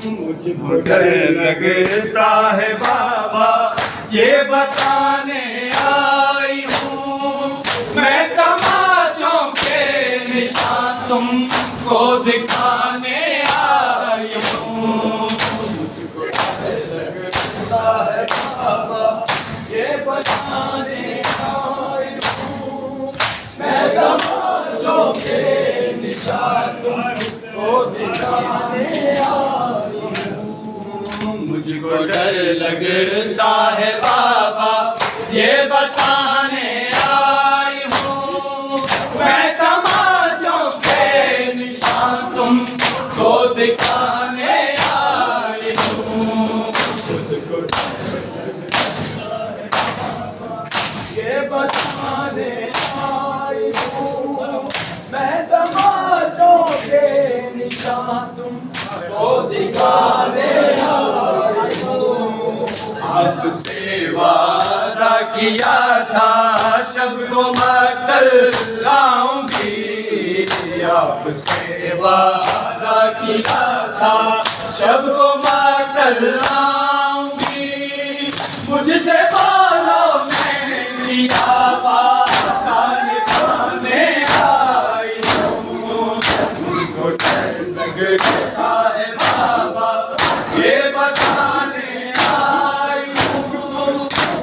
मुझको डर लगता है बाबा ये बताने आई हूँ, मैं तमाचों के निशान तुमको दिखाने आई हूँ। मुझको डर लगता है बाबा ये बताने आई हूँ, मैं तमाचों के निशान तुमको दिखाने आई हूँ। मुझको डर लगता है बाबा ये बताने आई हूँ, मैं तमाचों के निशान तुमको दिखाने आई हूँ। मुझको ये बताने आई हूँ, मैं तमाचों के निशान तुमको दिखाने आई हूँ। आपसे वादा किया था शब्दों मकल लाऊंगी, आपसे वादा किया था शब्दों मकल लाऊंगी। मुझसे बोलो मैं किया वादा निभाने आई हूँ। मुझको डर लगता है बाबा ये बताने आई हूँ,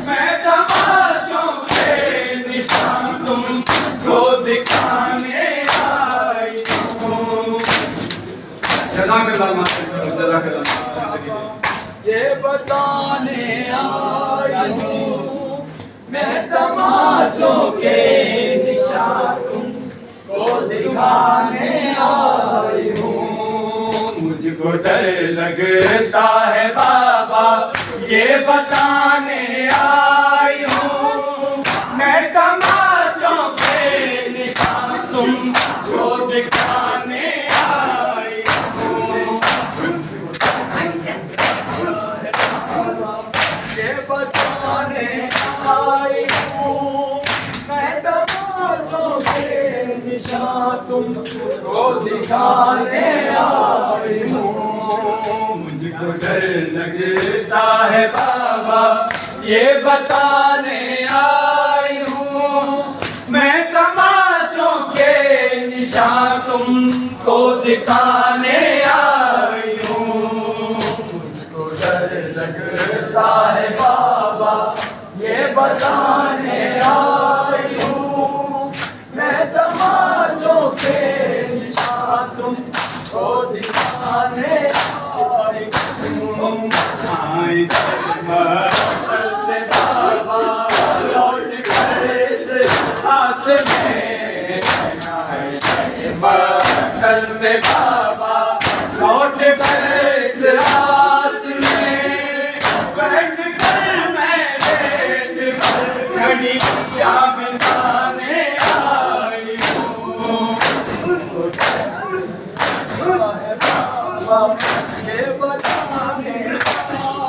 मैं तमाचों के निशान तुमको दिखाने आई हूँ। ये बताने आई हूँ, मैं तमाचों के निशान तुमको दिखाने आई हूँ। मुझको डर लगता है बाबा ये बताने आई हूँ, मैं तमाचों के निशान तुमको दिखाने आई हूँ। ये बताने आई हूँ, मैं तमाचों के निशान तुमको दिखाने आई हूँ। मुझको डर लगता है बाबा ये बताने आई हूँ, मैं तमाचों के निशान तुमको दिखाने आई हूँ। मुझको डर लगता है बाबा ये बताने आई हूँ, मैं तमाचों के निशान तुमको दिखाने आई हूँ। आई से बाबा लौट कर इस आस में, कल से बाबा लौट कर इस आस में, बैठ कर मैं लेट कर घड़ियाँ बिताने आई हूँ। ये बताने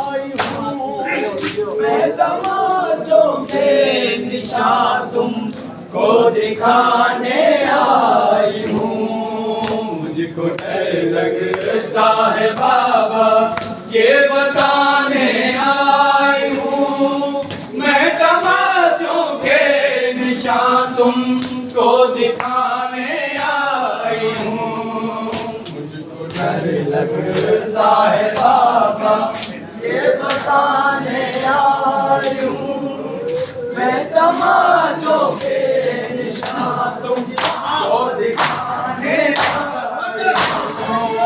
आई हूँ, मैं तमाचों के निशान तुमको दिखाने आई हूँ। मुझको डर लगता है बाबा ये बताने आई हूँ, मैं तमाचों के निशान तुमको दिखाने आई हूँ। मुझको डर लगता है बाबा ये बताने आई हूँ, मैं तमाचों के निशान तुमको दिखाने आई हूँ।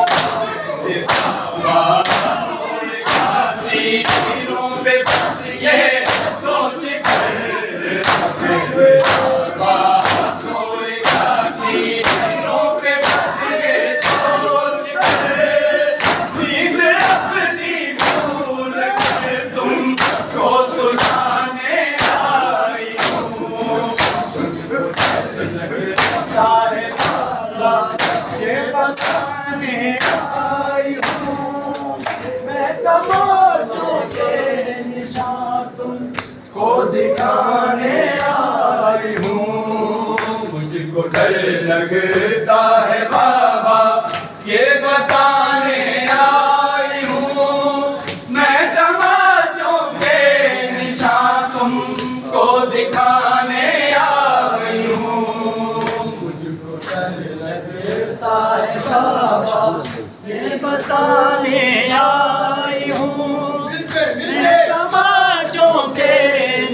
तीरों पे बस ये सोच कर सोएगा, तीरों पे बस ये सोच कर नींद अपनी भूल कर तुमको सुलाने आई हूँ। लगता है बाबा ये बताने आई हूँ, मैं तमाचों से निशान तुमको दिखाने आई हूँ। मुझको डर लगता है बाबा ये बताने आई हूँ, मैं तमाचों के निशान तुमको दिखाने आई हूँ। मुझको डर लगता है बाबा ये बताने आई हूँ, मैं तमाचों के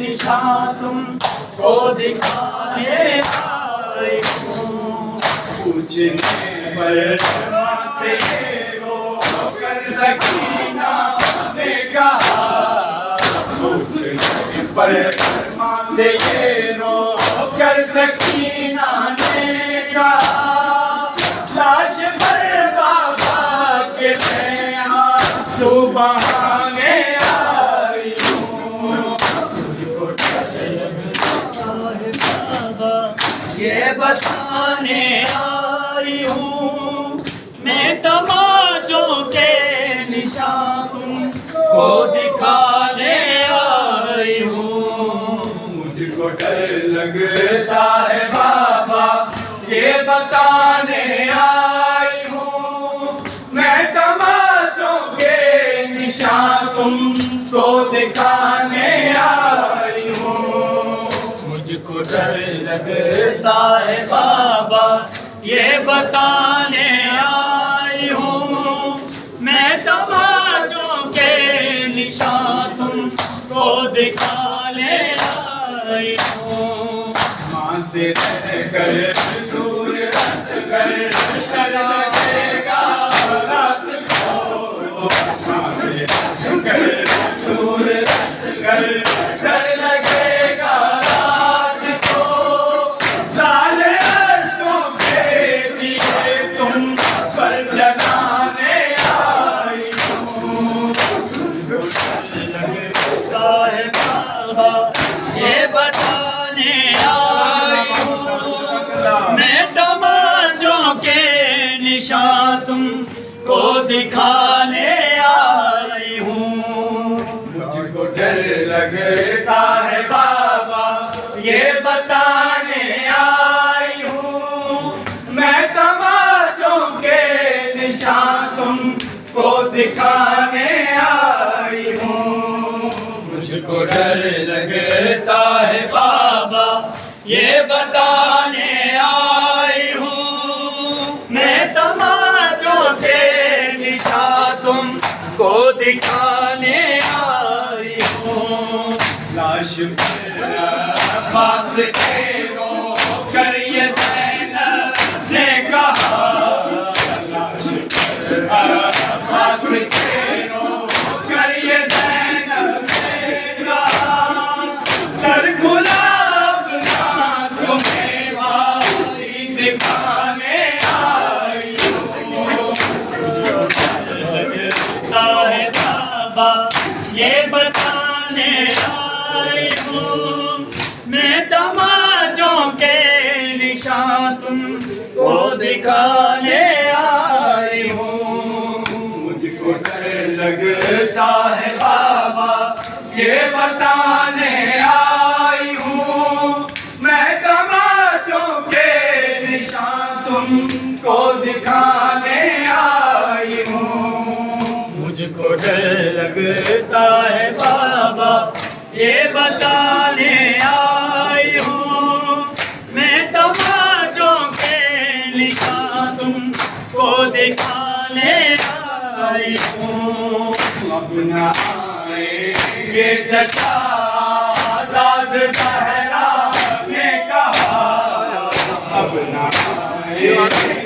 निशान तुमको दिखाने आई हूँ। पूछने पर माँ से वो कर सकीना ने कहा, पूछने पर माँ से ये रो कर सकीना ने कहा, लाश पर बाबा के मैं आंसू बहाने आई हूँ। ये बताने आई हूँ, मैं तमाचों के निशान तुमको दिखाने आई हूँ। मुझको डर लगता है बाबा ये बताने आई हूँ, मैं तमाचों के निशान तुमको दिखाने आई हूँ। मुझको डर लगता है बाबा ये बताने आई हूँ, मैं तमाचों के निशान तुमको दिखाने आई हूँ। माँ से कर दूर रस कर लगेगा रात को, माँ से कर दूर रस कर लगेगा रात को, लाल अश्कों के दिए तुम पर जलाने आई हूँ। लगता है बाबा ये बताने आई हूँ, मैं तमाचों के निशान तुमको दिखाने आई हूँ। मुझको डर लगता है बाबा ये बताने आई हूँ, मैं तमाचों के निशान तुमको दिखाने आई हूँ। मुझको डर लगता है बाबा ये बताने आई हूँ, मैं तमाचों के निशान तुमको दिखाने आई हूँ। लाश पर पास के रो कर ये ज़ैनब ने कहा, लाश पर पास के रो कर ये ज़ैनब ने कहा, सर गुलाब ना तुम्हें वाली दिखाने आई हूँ। लगता है बाबा ये बताने आई हूँ, मैं तमाचों के निशान तुमको दिखाने आई हूँ। मुझको डर लगता है बाबा ये बताने आई हूँ, मैं तमाचों के निशान तुमको दिखाने आई हूँ। मुझको डर लगता है बाबा ये बताने आई हूँ, मैं तमाचों के निशान तुमको दिखाने आई हूँ। अब न आएंगे चचा आजाद सहरा ने कहा, अब न आएंगे